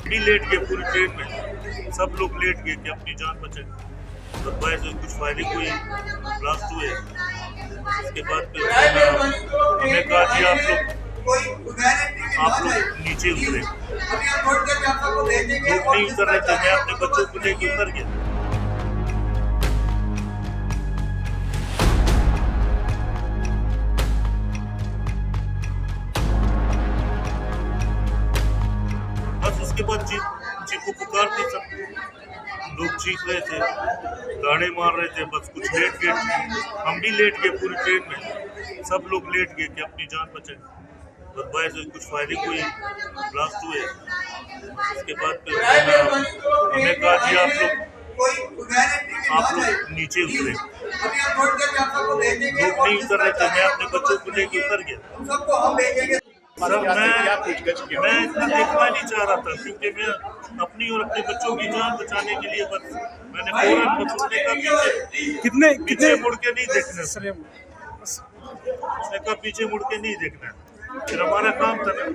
भी लेट गए पूरी ट्रेन में, सब लोग लेट गए कि अपनी जान बचाएं। तो बाय से कुछ फायरिंग हुई, ब्लास्ट हुए। उसके बाद फिर हमें कहा कि आप लोग नीचे उतरे। लोग नहीं उतर रहे थे, मैं अपने बच्चों को लेके उतर गया। बस उसके बाद चीखो पुकार थी, सब लोग चीख रहे थे, गाड़े मार रहे थे। बस कुछ लेट गए, हम भी लेट गए पूरी ट्रेन में, सब लोग लेट गए कि अपनी जान बचाएं। बस बाय से कुछ फायरिंग हुई, ब्लास्ट हुए। उसके बाद फिर हमें कहा कि आप लोग नीचे उतरे। लोग नहीं उतर रहे थे, मैं अपने बच्चों को लेके उतर गया। सर मैं इतना देखना नहीं चाह रहा था, क्योंकि मैं अपनी और अपने बच्चों की जान बचाने के लिए बस मैंने फौरन बस उसने कहा पीछे मुड़ के नहीं देखना। उसने कहा पीछे मुड़ के नहीं देखना, फिर हमारा काम था ना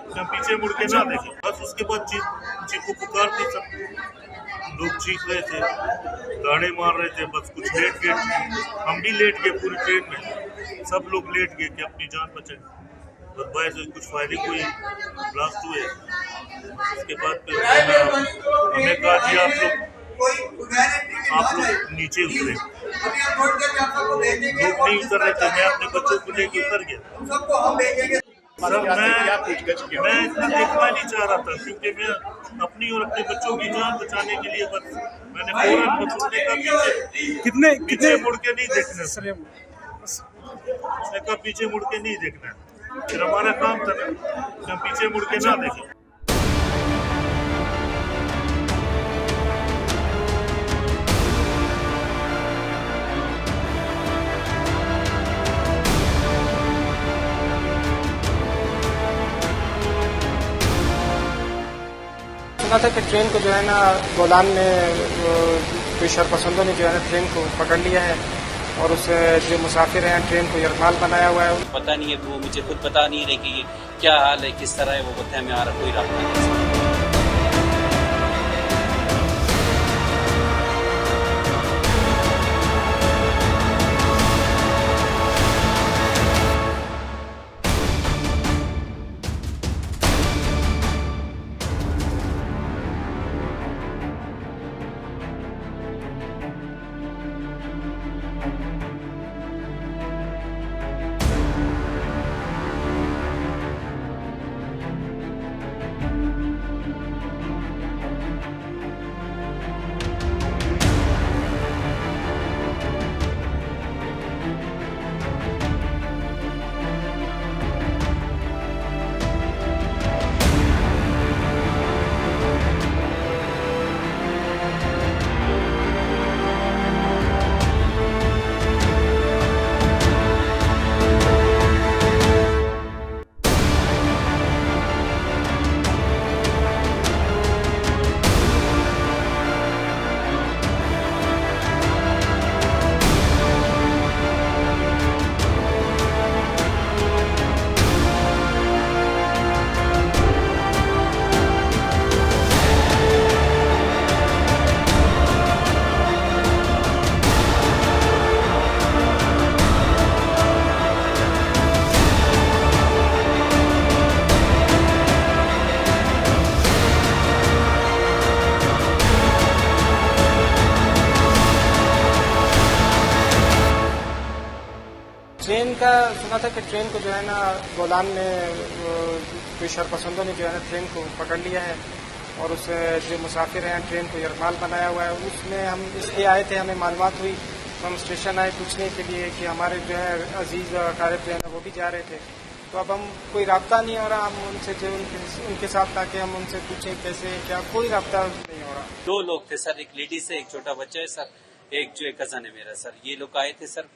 कि हम पीछे मुड़ के ना देखें। बस उसके बाद चीखो पुकार थी, सब लोग चीख रहे थे, गाड़े मार रहे थे। बस कुछ लेट गए, हम भी लेट गए पूरी ट्रेन में, सब लोग लेट गए कि अपनी जान बचाएं। बस बाय से कुछ फायरिंग हुई, ब्लास्ट हुए। उसके बाद फिर हमें कहा कि आप लोग नीचे उतरे। लोग नहीं उतर रहे थे, मैं अपने बच्चों को लेके उतर गया। सर मैं इतना देखना नहीं चाह रहा था, क्योंकि मैं अपनी और अपने बच्चों की जान बचाने के लिए बस मैंने फौरन बस उसने कहा पीछे मुड़ के नहीं देखना। उसने कहा पीछे मुड़ के नहीं देखना, फिर हमारा काम था ना कि हम पीछे मुड़ के ना देखें। सुना था कि ट्रेन को जो है ना गोलान में कोई शरपसंदों ने जो है ना ट्रेन को पकड़ लिया है और उस जो मुसाफिर हैं ट्रेन को यरगमाल बनाया हुआ है। पता नहीं है, वो मुझे खुद पता नहीं रही कि ये क्या हाल है, किस तरह है, वो बताया में आ रहा कोई रास्ता नहीं। ट्रेन का सुना था कि ट्रेन को जो है ना गोलान में कोई शरपसंदों ने जो है ना ट्रेन को पकड़ लिया है और उस जो मुसाफिर हैं ट्रेन को यरगमाल बनाया हुआ है। उसमें हम इसलिए आए थे, हमें मालूमात हुई तो हम स्टेशन आए पूछने के लिए कि हमारे जो है अजीज अकारिब जो है ना वो भी जा रहे थे। तो अब हम कोई राब्ता नहीं हो रहा, हम उनसे जो उनके साथ ताकि हम उनसे पूछें कैसे क्या, कोई राब्ता नहीं हो रहा। 2 लोग थे सर, एक लेडीज है, एक छोटा बच्चा है सर, एक जो एक कजन है मेरा सर। ये लोग आए थे सर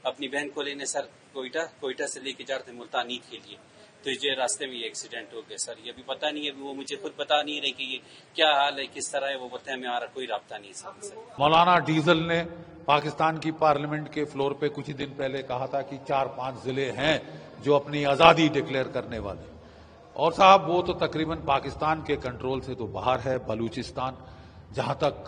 अपनी बहन को लेने सर, कोयटा से लेके जा रहे थे मुल्तान ईद के लिए। तो ये रास्ते में ये एक्सीडेंट हो गया सर। ये अभी पता नहीं है, वो मुझे खुद पता नहीं रही कि ये क्या हाल है, किस तरह है, वो बताया में आ रहा कोई राब्ता नहीं सर। मौलाना डीजल ने पाकिस्तान की पार्लियामेंट के फ्लोर पे कुछ ही दिन पहले कहा था कि 4-5 जिले हैं जो अपनी आजादी डिक्लेयर करने वाले। और साहब वो तो तकरीबन पाकिस्तान के कंट्रोल से तो बाहर है। बलूचिस्तान, जहां तक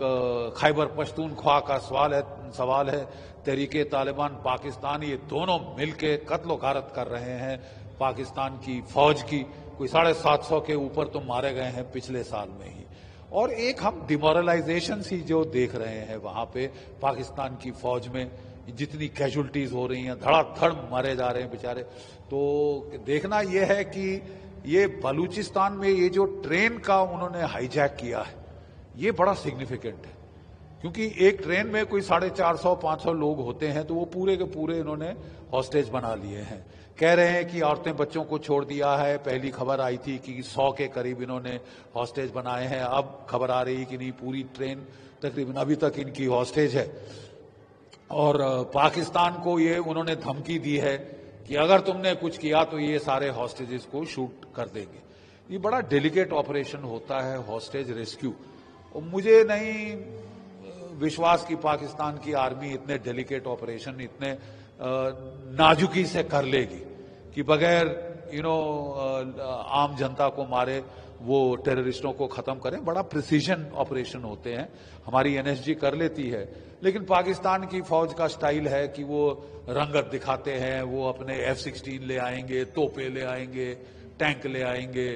खैबर पख्तूनख्वा का सवाल है, तहरीके तालिबान पाकिस्तान, ये दोनों मिलके कत्ल गारत कर रहे हैं पाकिस्तान की फौज की। कोई 750 के ऊपर तो मारे गए हैं पिछले साल में ही। और एक हम डिमोरलाइजेशन सी जो देख रहे हैं वहां पे पाकिस्तान की फौज में, जितनी कैजुअल्टीज हो रही हैं, धड़ाधड़ मारे जा रहे हैं बेचारे। तो देखना यह है कि ये बलूचिस्तान में ये जो ट्रेन का उन्होंने हाईजैक किया है, ये बड़ा सिग्निफिकेंट है, क्योंकि एक ट्रेन में कोई 450-500 लोग होते हैं, तो वो पूरे के पूरे इन्होंने हॉस्टेज बना लिए हैं। कह रहे हैं कि औरतें बच्चों को छोड़ दिया है। पहली खबर आई थी कि 100 के करीब इन्होंने हॉस्टेज बनाए हैं। अब खबर आ रही कि नहीं, पूरी ट्रेन तकरीबन अभी तक इनकी हॉस्टेज है। और पाकिस्तान को ये उन्होंने धमकी दी है कि अगर तुमने कुछ किया तो ये सारे हॉस्टेजेस को शूट कर देंगे। ये बड़ा डेलिकेट ऑपरेशन होता है हॉस्टेज रेस्क्यू, और मुझे नहीं विश्वास कि पाकिस्तान की आर्मी इतने डेलिकेट ऑपरेशन इतने नाजुकी से कर लेगी कि बगैर आम जनता को मारे वो टेररिस्टों को खत्म करें। बड़ा प्रिसीजन ऑपरेशन होते हैं, हमारी एनएसजी कर लेती है, लेकिन पाकिस्तान की फौज का स्टाइल है कि वो रंगत दिखाते हैं। वो अपने F-16 ले आएंगे, तोपे ले आएंगे, टैंक ले आएंगे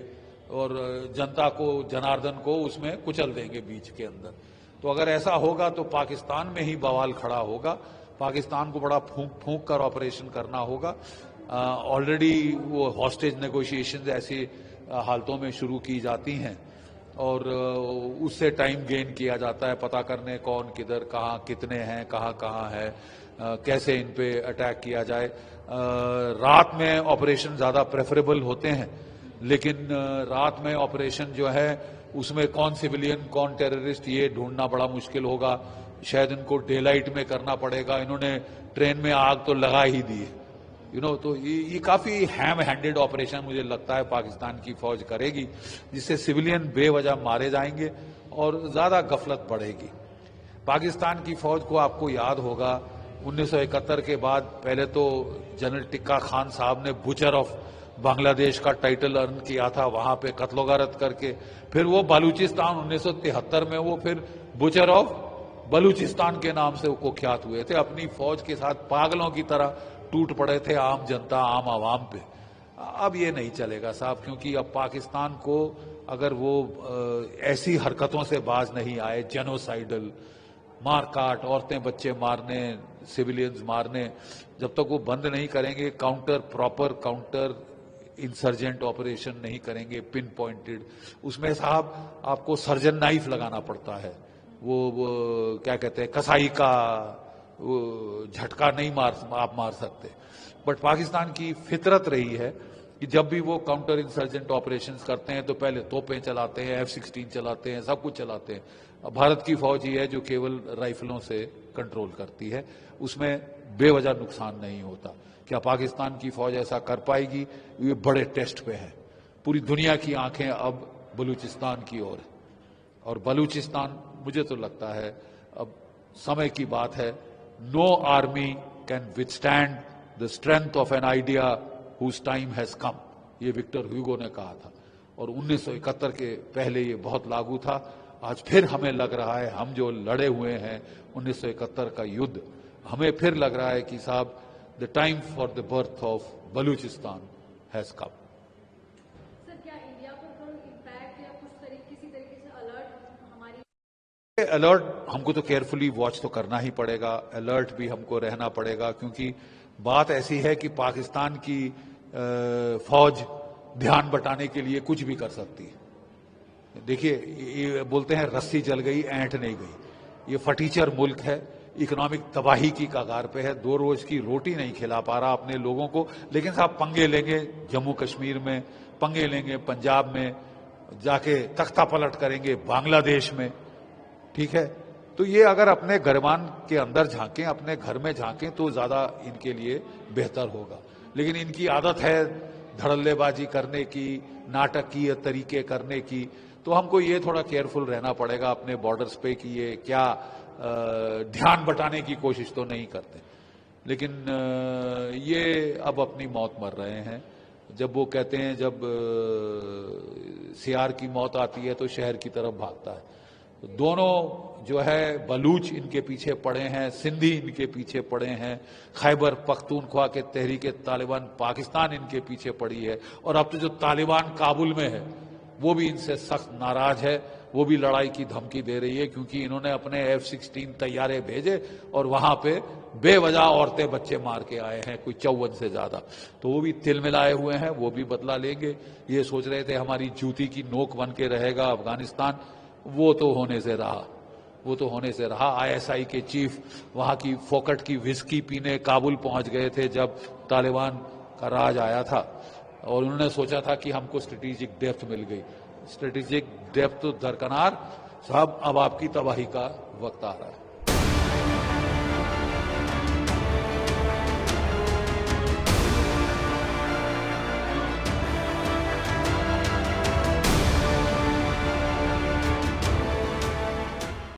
और जनता को, जनार्दन को उसमें कुचल देंगे बीच के अंदर। तो अगर ऐसा होगा तो पाकिस्तान में ही बवाल खड़ा होगा। पाकिस्तान को बड़ा फूंक कर ऑपरेशन करना होगा। ऑलरेडी वो हॉस्टेज नेगोशिएशंस ऐसी हालतों में शुरू की जाती हैं और उससे टाइम गेन किया जाता है, पता करने कौन किधर कहाँ कितने हैं, कहाँ है, कैसे इन पे अटैक किया जाए। रात में ऑपरेशन ज्यादा प्रेफरेबल होते हैं, लेकिन रात में ऑपरेशन जो है उसमें कौन सिविलियन कौन टेररिस्ट ये ढूंढना बड़ा मुश्किल होगा। शायद इनको डे लाइट में करना पड़ेगा। इन्होंने ट्रेन में आग तो लगा ही दी है, तो ये काफी हैम हैंडेड ऑपरेशन मुझे लगता है पाकिस्तान की फौज करेगी, जिससे सिविलियन बेवजह मारे जाएंगे और ज्यादा गफलत बढ़ेगी। पाकिस्तान की फौज को आपको याद होगा 1971 के बाद पहले तो जनरल टिक्का खान साहब ने बुचर ऑफ बांग्लादेश का टाइटल अर्न किया था वहां पे कत्लोगारत करके। फिर वो बलूचिस्तान 1973 में वो फिर बुचर ऑफ बलूचिस्तान के नाम से कुख्यात हुए थे। अपनी फौज के साथ पागलों की तरह टूट पड़े थे आम जनता, आम आवाम पे। अब ये नहीं चलेगा साहब, क्योंकि अब पाकिस्तान को अगर वो ऐसी हरकतों से बाज नहीं आए, जेनोसाइडल मारकाट, औरतें बच्चे मारने, सिविलियंस मारने, जब तक वो बंद नहीं करेंगे, प्रॉपर काउंटर इंसर्जेंट ऑपरेशन नहीं करेंगे पिन पॉइंटेड, उसमें साहब आपको सर्जन नाइफ लगाना पड़ता है। वो क्या कहते हैं, कसाई का झटका नहीं आप मार सकते। बट पाकिस्तान की फितरत रही है कि जब भी वो काउंटर इंसर्जेंट ऑपरेशंस करते हैं तो पहले तोपें चलाते हैं, F-16 चलाते हैं, सब कुछ चलाते हैं। अब भारत की फौज ही है जो केवल राइफलों से कंट्रोल करती है, उसमें बेवजह नुकसान नहीं होता। क्या पाकिस्तान की फौज ऐसा कर पाएगी? ये बड़े टेस्ट पे है। पूरी दुनिया की आंखें अब बलूचिस्तान की ओर है, और बलूचिस्तान मुझे तो लगता है अब समय की बात है। No army can withstand the strength of an idea whose time has come, ये विक्टर ह्यूगो ने कहा था, और 1971 के पहले ये बहुत लागू था। आज फिर हमें लग रहा है, हम जो लड़े हुए हैं 1971 का युद्ध, हमें फिर लग रहा है कि साहब the time for the birth of Balochistan has come. Sir, क्या इंडिया पर कोई इम्पैक्ट या किसी तरीके से अलर्ट हमारी अलर्ट हमको तो केयरफुली वॉच तो करना ही पड़ेगा, अलर्ट भी हमको रहना पड़ेगा, क्योंकि बात ऐसी है कि पाकिस्तान की फौज ध्यान बटाने के लिए कुछ भी कर सकती है। देखिए, ये बोलते हैं रस्सी जल गई ऐंठ नहीं गई। ये फटीचर मुल्क है, इकोनॉमिक तबाही की कगार पे है, 2 रोज की रोटी नहीं खिला पा रहा अपने लोगों को, लेकिन साहब पंगे लेंगे जम्मू कश्मीर में, पंगे लेंगे पंजाब में, जाके तख्ता पलट करेंगे बांग्लादेश में, ठीक है। तो ये अगर अपने गिरबान के अंदर झांकें, अपने घर में झांकें, तो ज्यादा इनके लिए बेहतर होगा। लेकिन इनकी आदत है धड़ल्लेबाजी करने की, नाटकीय तरीके करने की, तो हमको ये थोड़ा केयरफुल रहना पड़ेगा अपने बॉर्डर्स पे कि ये क्या ध्यान बटाने की कोशिश तो नहीं करते। लेकिन ये अब अपनी मौत मर रहे हैं। जब वो कहते हैं जब सियार की मौत आती है तो शहर की तरफ भागता है। तो दोनों जो है बलूच इनके पीछे पड़े हैं, सिंधी इनके पीछे पड़े हैं, खैबर पख्तूनख्वा के तहरीक तालिबान पाकिस्तान इनके पीछे पड़ी है, और अब तो जो तालिबान काबुल में है वो भी इनसे सख्त नाराज है, वो भी लड़ाई की धमकी दे रही है, क्योंकि इन्होंने अपने F-16 तैयारे भेजे और वहां पे बेवजह औरतें बच्चे मार के आए हैं, कोई 54 से ज्यादा। तो वो भी तिल मिलाए हुए हैं, वो भी बदला लेंगे। ये सोच रहे थे हमारी जूती की नोक बन के रहेगा अफगानिस्तान, वो तो होने से रहा। ISI के चीफ वहां की फोकट की विस्की पीने काबुल पहुंच गए थे जब तालिबान का राज आया था, और उन्होंने सोचा था कि हमको स्ट्रेटेजिक डेप्थ मिल गई। स्ट्रेटेजिक डेप्थ तो दरकिनार साहब, अब आपकी तबाही का वक्त आ रहा है।